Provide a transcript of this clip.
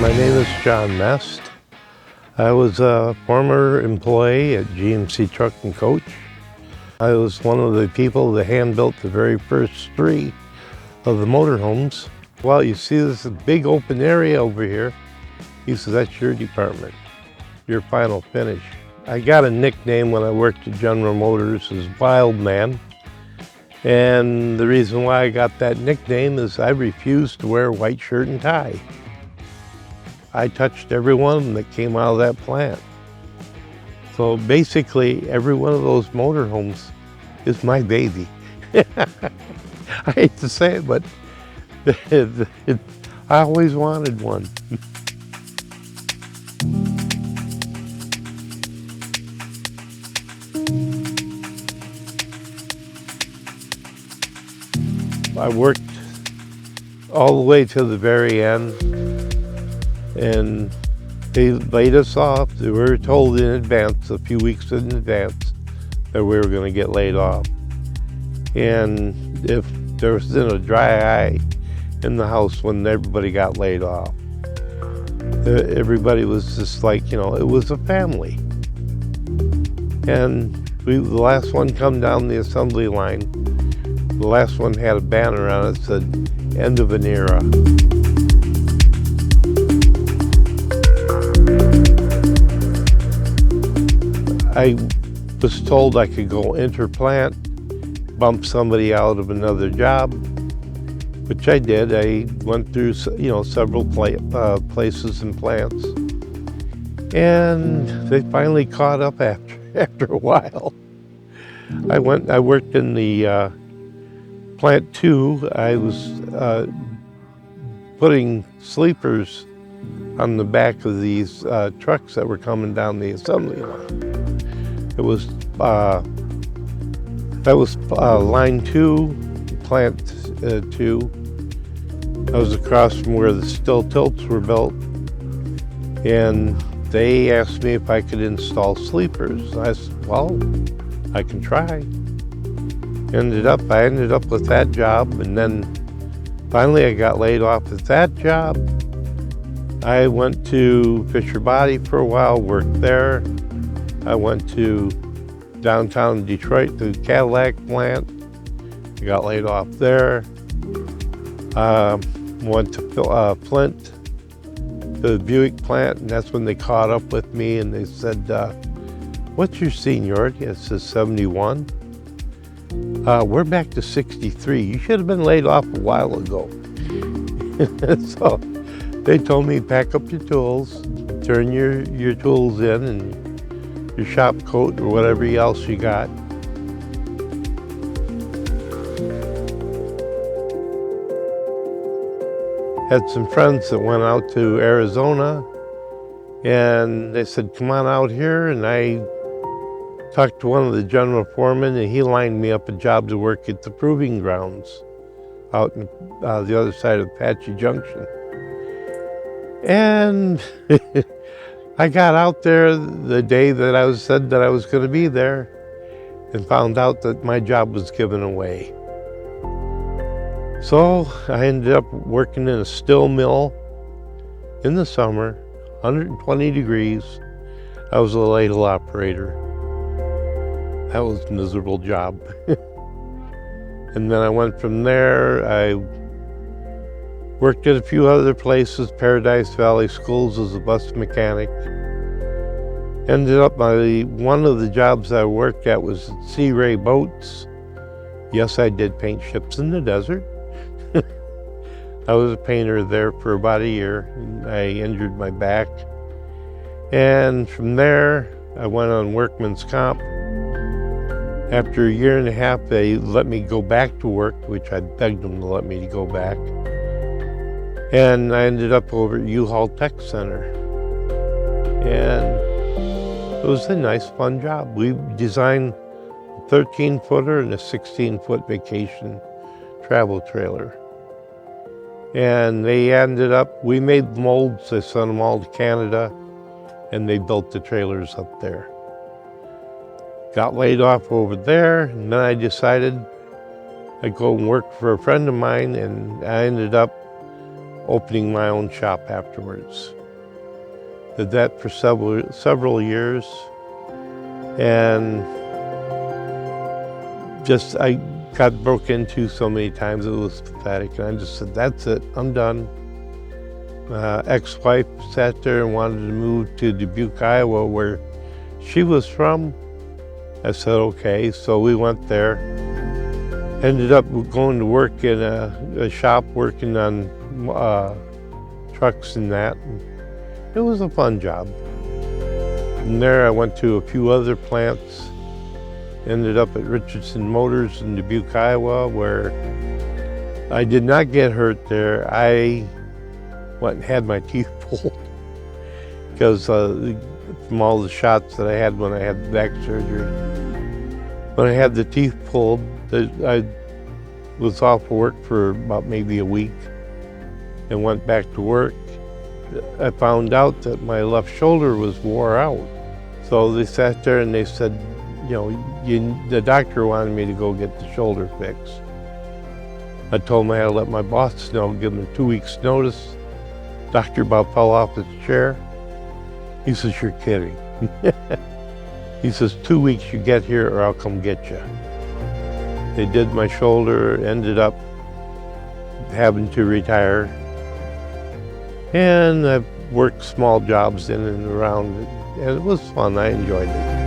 My name is John Mest. I was a former employee at GMC Truck and Coach. I was one of the people that hand-built the very first 3 of the motorhomes. Well, you see this big open area over here. He says, that's your department, your final finish. I got a nickname when I worked at General Motors as Wild Man. And the reason why I got that nickname is I refused to wear a white shirt and tie. I touched every one of them that came out of that plant. So basically, every one of those motorhomes is my baby. I hate to say it, but I always wanted one. I worked all the way to the very end, and they laid us off. We were told in advance, a few weeks in advance, that we were going to get laid off. And if there was a dry eye in the house when everybody got laid off, everybody was just like, you know, it was a family. And the last one come down the assembly line, the last one had a banner on it that said, end of an era. I was told I could go interplant, bump somebody out of another job, which I did. I went through, you know, several places and plants, and they finally caught up after a while. I worked in the plant 2. I was putting sleepers on the back of these trucks that were coming down the assembly line. It was, that was line 2, plant 2. I was across from where the still tilts were built, and they asked me if I could install sleepers. I said, well, I can try. I ended up with that job, and then finally I got laid off at that job. I went to Fisher Body for a while, worked there. I went to downtown Detroit to the Cadillac plant. I got laid off there. Went to Flint, to the Buick plant, and that's when they caught up with me and they said, what's your seniority? It says 71. We're back to 63. You should have been laid off a while ago. So they told me, pack up your tools, turn your tools in, and your shop coat or whatever else you got. Had some friends that went out to Arizona, and they said, come on out here. And I talked to one of the general foremen, and he lined me up a job to work at the proving grounds out in the other side of Apache Junction. And I got out there the day that I said that I was going to be there, and found out that my job was given away. So I ended up working in a steel mill in the summer, 120 degrees. I was a ladle operator. That was a miserable job. And then I went from there. I worked at a few other places, Paradise Valley Schools as a bus mechanic. Ended up, one of the jobs I worked at was at Sea Ray Boats. Yes, I did paint ships in the desert. I was a painter there for about a year. I injured my back. And from there, I went on workman's comp. After a year and a half, they let me go back to work, which I begged them to let me go back. And I ended up over at U-Haul Tech Center. And it was a nice, fun job. We designed a 13-footer and a 16-foot vacation travel trailer. And they ended up, we made molds, they sent them all to Canada, and they built the trailers up there. Got laid off over there, and then I decided I'd go and work for a friend of mine, and I ended up opening my own shop afterwards. Did that for several years, and just I got broke into so many times it was pathetic, and I just said, that's it, I'm done. Ex-wife sat there and wanted to move to Dubuque, Iowa, where she was from. I said, okay, so we went there. Ended up going to work in a shop working on trucks and that. It was a fun job. From there I went to a few other plants. Ended up at Richardson Motors in Dubuque, Iowa, where I did not get hurt there. I went and had my teeth pulled because from all the shots that I had when I had back surgery. When I had the teeth pulled, I was off of work for about maybe a week and went back to work. I found out that my left shoulder was wore out. So they sat there and they said, you know, the doctor wanted me to go get the shoulder fixed. I told him I had to let my boss know, give him 2 weeks notice. Doctor about fell off his chair. He says, you're kidding. He says, 2 weeks you get here or I'll come get you. They did my shoulder, ended up having to retire. And I've worked small jobs in and around it, and it was fun, I enjoyed it.